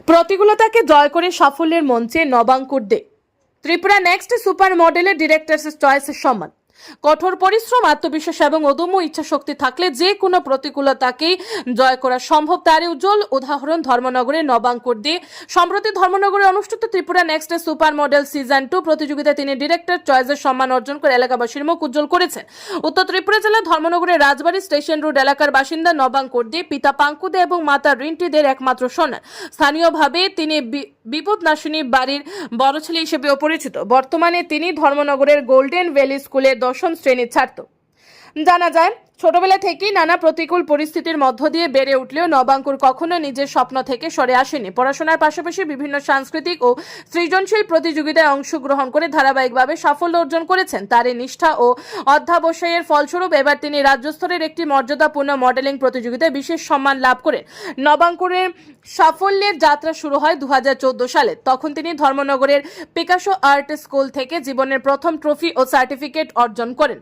প্রতিকূলতাকে জয় করে সাফল্যের মঞ্চে নবাঙ্কুর দে। ত্রিপুরা নেক্সট সুপার মডেলের ডিরেক্টরস চয়েসের সম্মান। কঠোর পরিশ্রম, আত্মবিশ্বাস এবং অদম্য ইচ্ছাশক্তি থাকলে যে কোনো প্রতিকূলতাকেই জয় করা সম্ভব, তারই উজ্জ্বল উদাহরণ ধর্মনগরের নবাঙ্কুর দে। সম্প্রতি ধর্মনগরে অনুষ্ঠিত Tripura next super model season 2 প্রতিযোগিতায় তিনি ডিরেক্টর চয়েসের সম্মান অর্জন করে এলাকাবাসীর মুখ উজ্জ্বল করেছেন। উত্তর ত্রিপুরা জেলার ধর্মনগরের রাজবাড়ী স্টেশন রোড এলাকার বাসিন্দা নবাঙ্কুর দে পিতা পাঙ্কু দে এবং মাতা রিন্টি দের একমাত্র সন্তান। স্থানীয়ভাবে তিনি বিপদ নাশিনী বাড়ির বড় ছেলে হিসেবেও পরিচিত। বর্তমানে তিনি ধর্মনগরের গোল্ডেন ভ্যালি স্কুলের 10ম শ্রেণীর ছাত্র। জানা যায়, ছোটবেলা থেকেই নানা প্রতিকূল পরিস্থিতির মধ্য দিয়ে বেড়ে উঠলেও নবাঙ্কুর কখনো নিজের স্বপ্ন থেকে সরে আসেনি। পড়াশোনার পাশাপাশি বিভিন্ন সাংস্কৃতিক ও সৃজনশীল প্রতিযোগিতায় অংশগ্রহণ করে ধারাবাহিকভাবে সাফল্য অর্জন করেছেন। তার এই নিষ্ঠা ও অধ্যাবসায়ের ফলস্বরূপ এবার তিনি রাজ্য স্তরের একটি মর্যাদাপূর্ণ মডেলিং প্রতিযোগিতায় বিশেষ সম্মান লাভ করেন। নবাঙ্কুরের সাফল্যের যাত্রা শুরু হয় 2014 সালে। তখন তিনি ধর্মনগরের পিকাসো আর্ট স্কুল থেকে জীবনের প্রথম ট্রফি ও সার্টিফিকেট অর্জন করেন।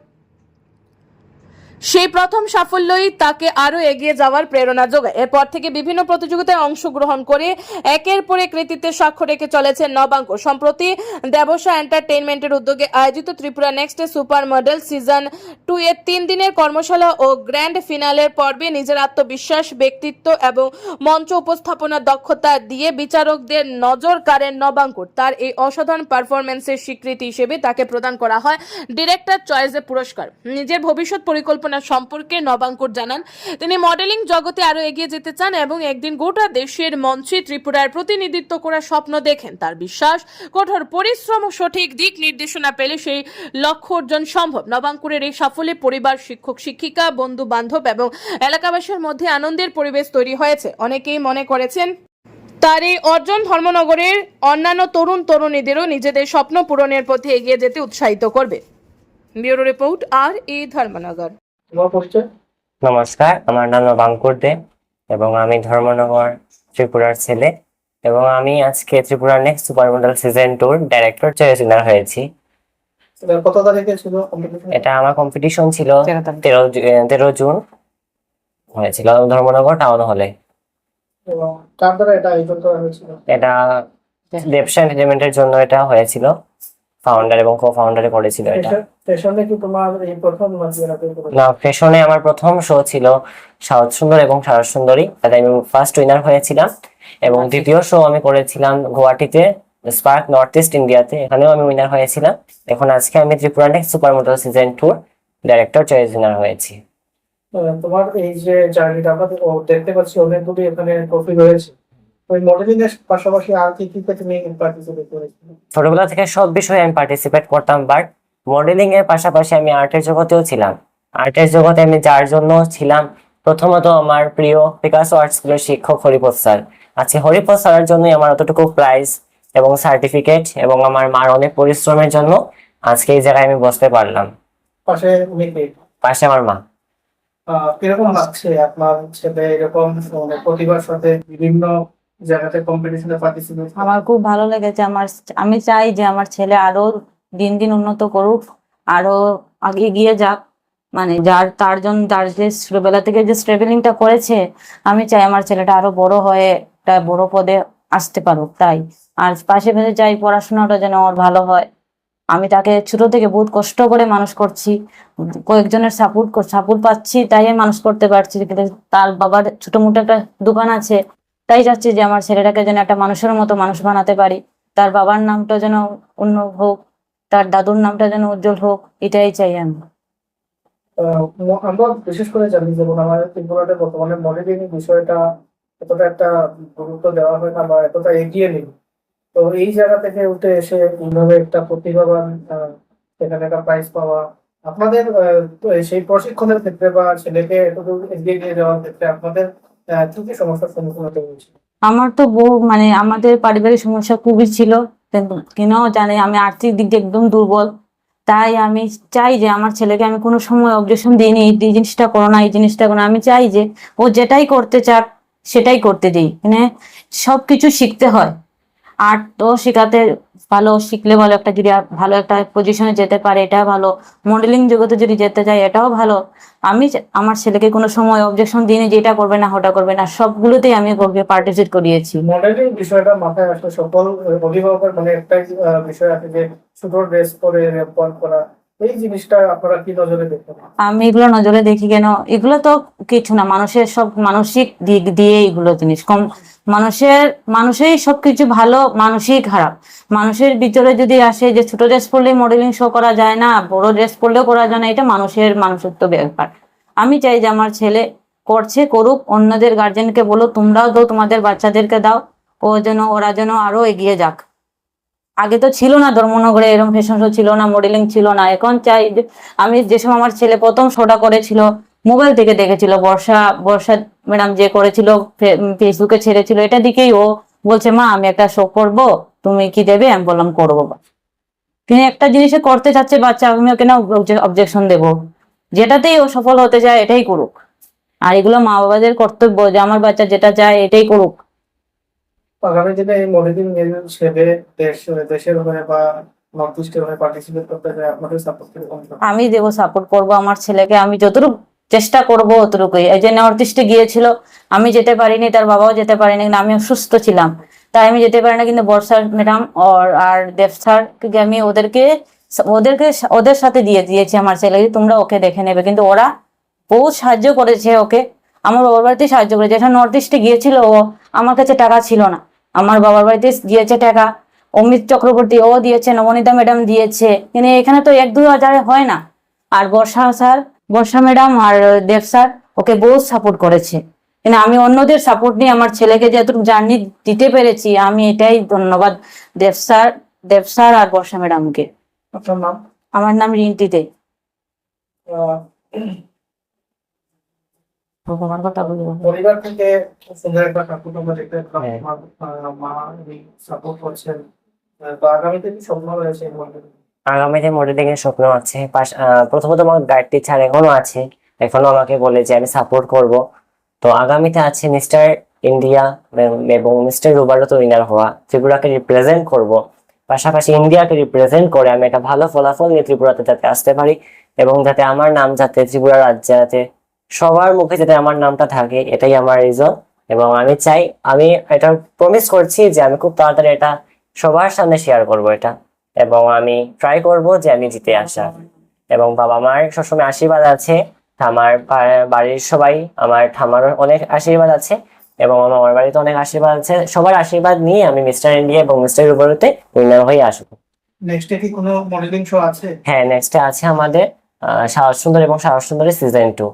সেই প্রথম সাফল্যই তাকে আরো এগিয়ে যাওয়ার প্রেরণা যোগায়। এরপর থেকে বিভিন্ন প্রতিযোগিতায় অংশগ্রহণ করে একের পর এক কৃতিত্বের স্বাক্ষর রেখে চলেছেন নবাঙ্কুর। সম্প্রতি দেবসা এন্টারটেইনমেন্টের উদ্যোগে আয়োজিত Tripura next super model season 2 এর 3 দিনের কর্মশালা ও গ্র্যান্ড ফিনালের পর্বে নিজের আত্মবিশ্বাস, ব্যক্তিত্ব এবং মঞ্চ উপস্থাপনার দক্ষতা দিয়ে বিচারকদের নজর কাড়েন নবাঙ্কুর। তার এই অসাধারণ পারফরমেন্সের স্বীকৃতি হিসেবে তাকে প্রদান করা হয় ডিরেক্টর চয়েসে পুরস্কার। নিজের ভবিষ্যৎ পরিকল্পনা সম্পর্কে নবাঙ্কুর জানান, তিনি মডেলিং জগতে আরো এগিয়ে যেতে চান এবং একদিন গোটা দেশের মঞ্চে ত্রিপুরার প্রতিনিধিত্ব করার স্বপ্ন দেখেন। তার বিশ্বাস, কঠোর পরিশ্রম ও সঠিক দিক নির্দেশনা পেলে সেই লক্ষ্য অর্জন সম্ভব। নবাঙ্কুরের এই সাফল্যে পরিবার, শিক্ষক, শিক্ষিকা, বন্ধু বান্ধব এবং এলাকাবাসীর মধ্যে আনন্দের পরিবেশ তৈরি হয়েছে। অনেকেই মনে করেছেন তার এই অর্জন ধর্মনগরের অন্যান্য তরুণ তরুণীদেরও নিজেদের স্বপ্ন পূরণের পথে এগিয়ে যেতে উৎসাহিত করবে। ব্যুরো রিপোর্ট, আর ধর্মনগর। নমস্কার, আমার নাম নবাঙ্কুর দে এবং আমি ধর্মনগর ত্রিপুরার ছেলে এবং আমি আজকে Tripura next super model season 2 director choice winner হয়েছি। কত তারিখে ছিল কম্পিটিশন? এটা আমার কম্পিটিশন ছিল 13 জুন হয়েছিল ধর্মনগর টাউন হলে। এবং কার দ্বারা এটা আয়োজন করা হয়েছিল? এটা দেবসা এন্টারটেইনমেন্টের জন্য এটা হয়েছিল, ফাউন্ডার এবং কো-ফাউন্ডারে করেছিল। এটা ফ্যাশনে কি তোমার এই প্রথম না, ফ্যাশনে আমার প্রথম শো ছিল সাউথ সুন্দর এবং সারস সুন্দরী, তাতে আমি ফার্স্ট উইনার হয়েছিলাম। এবং দ্বিতীয় শো আমি করেছিলাম গুয়াহাটিতে, স্পার্ক নর্থ ইস্ট ইন্ডিয়াতে, এখানেও আমি উইনার হয়েছিলাম। এখন আজকে আমি Tripura next super model season 2 director choice winner হয়েছি। তোমার এই যে জার্নিটা আমরা দেখতে পাচ্ছি অনেকগুলি এখানে ট্রফি রয়েছে, ওই মডেলিং এর পাশাপাশি আর কি কি তুমি পার্টিসিপেট করেছিলে? ছোটবেলা থেকে সব বিষয়ে আমি পার্টিসিপেট করতাম, বাট মডেলিং এর পাশাপাশি আমি আর্টের জগতেও ছিলাম। আর্টের জগতে আমি যার জন্য ছিলাম, প্রথমত আমার প্রিয় পিকাসো আর্ট স্কুলের শিক্ষক হরিপদ স্যার। আজকে হরিপদ স্যারের জন্যই আমার অতটুকু প্রাইজ এবং সার্টিফিকেট এবং আমার মার অনেক পরিশ্রমের জন্য আজকে এই জায়গায় আমি বসতে পারলাম। পাশে আমার মা। কিরকম লাগছে আপনার ছেলে এরকম প্রতিভার সাথে বিভিন্ন জায়গাতে কম্পিটিশনে পার্টিসিপেট? আমার খুব ভালো লেগেছে। আমি চাই যে আমার ছেলে আরো দিন দিন উন্নত করুক, আরো আগে এগিয়ে যাক। মানে তার যে ছোটবেলা থেকে যে স্ট্রাগলিংটা করেছে, আমি চাই আমার ছেলেটা আরো বড় হয়ে একটা বড় পদে আসতে পারুক। তাই আর পাশে চাই পড়াশোনাটা যেন ওর ভালো হয়। আমি তাকে ছোট থেকে বহুত কষ্ট করে মানুষ করছি, কয়েকজনের সাপোর্ট পাচ্ছি, তাই আমি মানুষ করতে পারছি। কিন্তু তার বাবার ছোট মোটো একটা দোকান আছে, তাই চাচ্ছি যে আমার ছেলেটাকে যেন একটা মানুষের মতো মানুষ বানাতে পারি। তার বাবার নামটা যেন অন্য হোক, তার দাদুর নামটা যেন উজ্জ্বল হোক, এটাই চাই আমি। আমরা বিশেষ করে জানি যেমন আমাদের ত্রিপুরাতে বর্তমানে মডেলিং বিষয়টা এতটা একটা গুরুত্ব দেওয়া হয় না বা এতটা এগিয়ে নেই। তো এই জায়গা থেকে উঠে এসে এইভাবে একটা প্রতিভাবান সেখানে একটা প্রাইজ পাওয়া, আপনাদের সেই প্রশিক্ষণের ক্ষেত্রে বা ছেলেকে এতটুকু এগিয়ে নিয়ে যাওয়ার ক্ষেত্রে আপনাদের কি কি সমস্যার সম্মুখীন হতে হয়েছে? আমার তো আমাদের পারিবারিক সমস্যা খুবই ছিল, কেন জানে আমি আর্থিক দিক দিয়ে একদম দুর্বল। তাই আমি চাই যে আমার ছেলেকে আমি কোনো সময় অবজেকশন দিইনি, এই জিনিসটা করো না, এই জিনিসটা করো না। আমি চাই যে ও যেটাই করতে চাক সেটাই করতে দিই। মানে সবকিছু শিখতে হয়, আর্ট তো শেখাতে ভালো শিখলে ভালো একটা যদি ভালো একটা পজিশনে যেতে পারে, এটা ভালো। মডেলিং জগতে যদি যেতে চাই এটাও ভালো। আমি আমার ছেলেকে কোনো সময় অবজেকশন দিইনি যে এটা করবে না ওটা করবে না, সবগুলোতেই আমি ওকে পার্টিসিপেট করিয়েছি। মডেলিং বিষয়টা মাথায় আসলে সকল অভিভাবকের মানে একটাই বিষয় আছে যে ছোট ড্রেস পরে রেপ করা, এই জিনিসটা আপনারা কি নজরে দেখেন? আমি এগুলো নজরে দেখি কেন, এগুলো তো কিছু না, মানুষের সব মানসিক দিক দিয়ে এগুলো জিনিস কম। মানুষেরই সবকিছু ভালো, মানুষই খারাপ। মানুষের ভিতরে যদি আসে যে ছোট ড্রেস পরলেই মডেলিং শো করা যায় না, বড় ড্রেস পরলেও করা যায় না, এটা মানুষত্ব ব্যাপার। আমি চাই যে আমার ছেলে করছে করুক, অন্যদের গার্জেনকে বলো তোমরাও দাও, তোমাদের বাচ্চাদেরকে দাও, ওরা যেন আরো এগিয়ে যাক। আগে তো ছিল না ধর্মনগরে এরকম ফ্যাশন শো ছিল না, মডেলিং ছিল না। এখন চাই আমি যেসব আমার ছেলে প্রথম শোটা করেছিল মোবাইল থেকে দেখেছিল, বর্ষা ম্যাডাম যে করেছিল ফেসবুকে ছেড়েছিল, এটা দিকেই ও বলছে মা আমি একটা শো করব, তুমি কি দেবে? আমি বললাম করবো। তিনি একটা জিনিসে করতে চাচ্ছে বাচ্চা, আমি কেন অবজেকশন দেবো? যেটাতেই ও সফল হতে চায় এটাই করুক। আর এগুলো মা বাবাদের কর্তব্য যে আমার বাচ্চা যেটা চায় এটাই করুক। আগামী দিনে এই মডেলিং ছেলে দেশের হয়ে বা নর্থ ইস্টের হয়ে পার্টিসিপেট করতে চায়, আপনাদের সাপোর্ট কিরকম? আমি দেবো, সাপোর্ট করবো আমার ছেলেকে, আমি যতটুকু চেষ্টা করবো অতটুকুই। এই যে নর্থ ইস্টে গিয়েছিল, আমি যেতে পারিনি, তার বাবাও যেতে পারিনি, কিন্তু আমি অসুস্থ ছিলাম তাই আমি যেতে পারি না। কিন্তু বর্ষা ম্যাডাম আর দেব স্যার আমি ওদের সাথে দিয়েছি আমার ছেলেকে, তোমরা ওকে দেখে নেবে। কিন্তু ওরা বহুত সাহায্য করেছে ওকে, আমার বাবার বাড়িতে সাহায্য করেছে। যেটা নর্থ ইস্টে গিয়েছিল ও, আমার কাছে টাকা ছিল না, আমার বাবার বাড়িতে গিয়েছে টাকা, অমিত চক্রবর্তী ও দিয়েছে, নবনীতা ম্যাডাম দিয়েছে, কিন্তু এখানে তো 1-2 হাজারে হয় না। আর বর্ষা ম্যাডাম আর দেব স্যার ওকে বহুত সাপোর্ট করেছে। কিন্তু আমি অন্যদের সাপোর্ট নিয়ে আমার ছেলেকে যতটুকু জার্নি দিতে পেরেছি, আমি এটাই ধন্যবাদ দেব স্যার আর বর্ষা ম্যাডামকে। আপনার নাম? আমার নাম রিন্টি দে। আহ, আমার কথা বলবো। পরিবার থেকে সুন্দর একটা ঠাকুর আমরা দেখতে পেলাম, হ্যাঁ। মা সাপোর্ট করছেন, তো আগামীতে কি স্বপ্ন রয়েছে এই মডেলিং? আগামীতে মডেলিং এর স্বপ্ন আছে। প্রথমত আমার গাইড টিচার এখনো আছে, এখনো আমাকে বলে যে আমি সাপোর্ট করব। তো আগামীতে আছে মিস্টার ইন্ডিয়া এবং মিস্টার রুবারত উইনার হওয়া, ত্রিপুরাকে রিপ্রেজেন্ট করব। পাশাপাশি ইন্ডিয়াকে রিপ্রেজেন্ট করে আমি একটা ভালো ফলাফল নিয়ে ত্রিপুরাতে যাতে আসতে পারি, এবং যাতে আমার নাম যাতে ত্রিপুরা রাজ্যে যাতে সবার মুখে যাতে আমার নামটা থাকে, এটাই আমার রিজন। এবং আমি চাই, আমি এটা প্রমিস করছি যে আমি খুব তাড়াতাড়ি এটা সবার সামনে শেয়ার করব এটা, এবং আমি ট্রাই করব যে আমি জিতে আসা। এবং বাবা মার সবসময় আশীর্বাদ আছে, আমার বাড়ির সবাই, আমার ঠামারও অনেক আশীর্বাদ আছে, এবং আমার বাড়িতে অনেক আশীর্বাদ আছে। সবার আশীর্বাদ নিয়ে আমি মিস্টার ইন্ডিয়া এবং মিস্টার রুবারুতে উইনার হয়ে আসবো। নেক্সটে কি কোনো মডেলিং শো আছে? হ্যাঁ, নেক্সটে আছে আমাদের সাহস সুন্দর এবং সাহস সুন্দরী সিজন 2।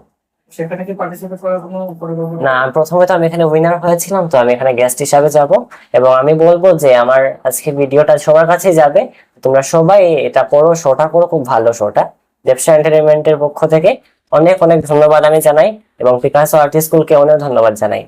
সেখানে কি পার্টিসিপেট করার কোনো পরিকল্পনা? না, প্রথমে তো আমি এখানে উইনার হয়েছিলাম, তো আমি এখানে গেস্ট হিসাবে যাব, এবং আমি বলবো যে আমার আজকে ভিডিওটা সবার কাছে যাবে, তোমরা সবাই এটা করো, শোটা করো, খুব ভালো শোটা। দেবসা এন্টারটেইনমেন্টের পক্ষ থেকে অনেক অনেক ধন্যবাদ আমি জানাই, এবং পিকাসো আর্ট স্কুলকে অনেক ধন্যবাদ জানাই।